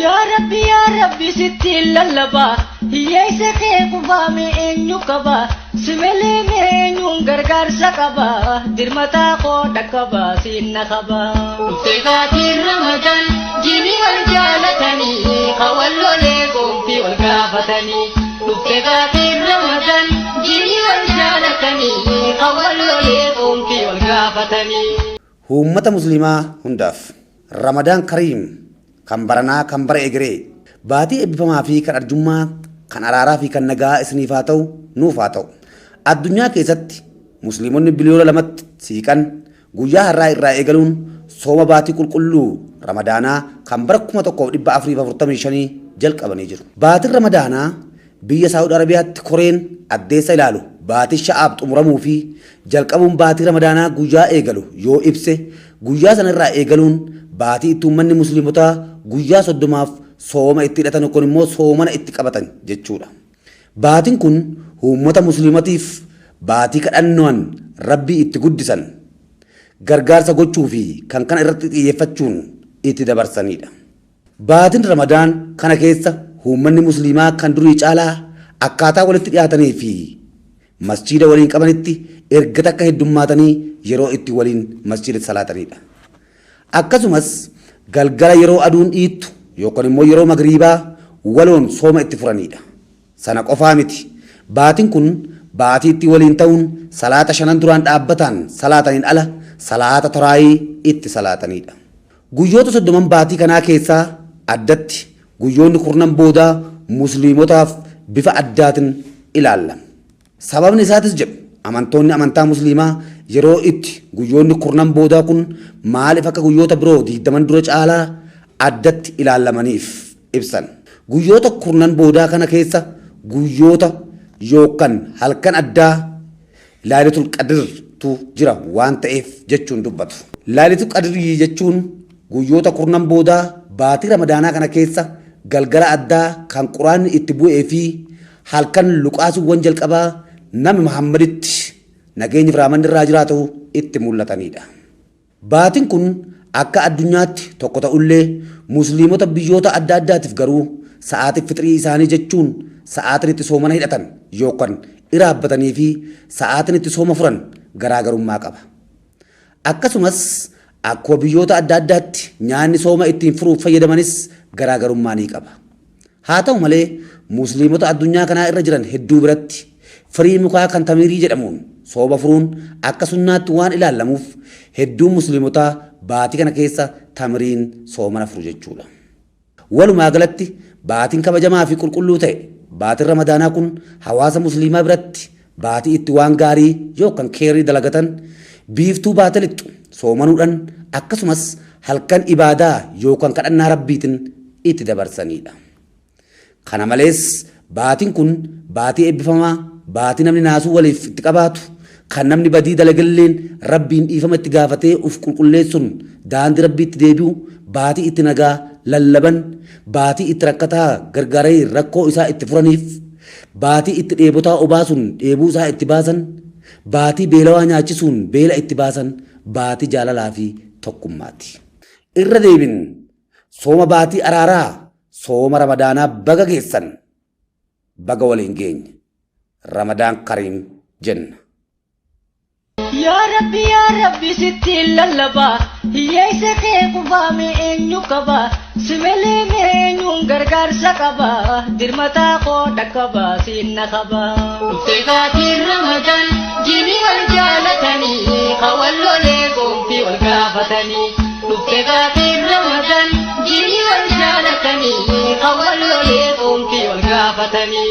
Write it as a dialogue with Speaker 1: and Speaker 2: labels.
Speaker 1: يا ربي ستي للبا يسكي قفامي إنو كبا سملي مينو غرغر سكبا درمتا قوتا كبا سينا كبا تغاتي رمضان جيني والجالتني قولو ليكم في والقافتني تغاتي رمضان جيني والجالتني قولو ليكم في والقافتني
Speaker 2: أمة مسلمة هنداف رمضان كريم kan baranaa kan bara egeree baatii eebbifamaa fi kan arjummaa kan araaraa fi kan nagaa isiniif haa ta'u nuuf haa ta'u addunyaa keessatti musliimonni biliyoona lamatti siiqan guyyaa har'aa irraa eegaluun sooma baatii qulqulluu ramadaanaa kan bara 1445 jalqabanii jiru. Baatiin ramadaanaa biyya Saawud Arabiyaatti koreen addeessa ilaalu baatii sha'aab xumuramuu fi jalqabuun baatii ramadaanaa guyyaa eegalu yoo ibse guyyaa sana irraa eegaluun baatii itti uummanni musliimotaa guyyaa 30 sooma itti hidhatan yookaan immoo soomana itti qabatan jechuudha. Baatiin kun uummata musliimatiif baatii kadhannoon rabbii itti guddisan gargaarsa gochuu fi kan kana irratti xiyyeeffachuun itti dabarsanidha. Baatiin ramadaan kana keessa uummanni musliimaa kan durii caalaa akkaataa walitti dhiyaatanii fi masjiida waliin qabanitti erga takka heddummaatanii yeroo itti waliin masjiida salaatanidha. Akkasumas galgala yeroo aduun dhiittu yookaan immoo yeroo magriibaa waloon sooma itti furanidha. Sana qofaa miti. Baatiin kun baatii itti waliin ta'uun salaata shanan duraan dhaabbataan salaataniin ala salaata taraayii itti salaatanidha. Guyyoota 30 baatii kanaa keessaa addatti guyyoonni 10 boodaa musliimotaaf bifa addaatiin ilaallama. Sababni isaatis jedhu amantoonni amantaa musliimaa yeroo itti guyyoonni 10 boodaa kun maaliif akka guyyoota biroo 20 dura caalaa addatti ilaallamaniif ibsan. Guyyoota 10 boodaa kana keessa guyyoota yookaan halkan addaa Lailatul Qadrtu jira waan ta'eef jechuun dubbatu. Lailatul Qadrii jechuun guyyoota 10 boodaa baatii ramadaanaa kana keessa galgala addaa kan quraanni itti bu'ee fi halkan luqaasuwwan jalqabaa Nabi Muhammaditti nageenyi fi raamanni irraa jiraatu itti mul'atanidha. Baatiin kun akka addunyaatti tokko ta'ullee musliimota biyyoota adda addaatiif garuu sa'aatii fixrii isaanii jechuun sa'aatiin itti soomana hidhatan yookaan iraabbatanii fi sa'aatiin itti sooma furan garaagarummaa qaba. Akkasumas akkuma biyyoota adda addaatti nyaanni sooma ittiin furuuf fayyadamanis garaagarummaa ni qaba. Haa ta'u malee musliimota addunyaa kanaa irra jiran hedduu biratti firii mukaa kan tamirii jedhamuun sooma furuun akka sunnaatti waan ilaallamuuf hedduun musliimotaa baatii kana keessa tamiriin soomana furu jechuudha. Walumaa galatti baatiin kabajamaa fi qulqulluu ta'e baatiin ramadaanaa kun hawaasa musliimaa biratti baatii itti waan gaarii yookaan keerii dalagatan biiftuu baatii lixxu soomanuudhaan akkasumas halkan ibaadaa yookaan kadhannaa rabbiitiin itti dabarsanidha. Kana malees baatiin kun baatii eebbifamaa baatii namni naasuu waliif itti qabaatu kan namni badii dalagalleen rabbiin dhiifama itti gaafatee uf qulqulleessuun daandii rabbiitti deebi'u baatii itti nagaa lallaban baatii itti rakkataa gargaaree rakkoo isaa itti furaniif baatii itti dheebotaa obaasuun dheebuu isaa itti baasan baatii beelawaa nyaachisuun beela itti baasan baatii jaalalaa fi tokkummaati. Irra deebin sooma baatii araaraa sooma ramadaanaa baga geessan baga waliin geenye ramadaan kariim jenna.
Speaker 1: يا ربي ستي للبا يسكي قفامي إنو كبا سملي مينو غرغر سكبا درمتا قوتا كبا سينا كبا تغاتي رمضان جيني والجالتني قولو ليكم في والقافتني تغاتي رمضان جيني والجالتني قولو ليكم في والقافتني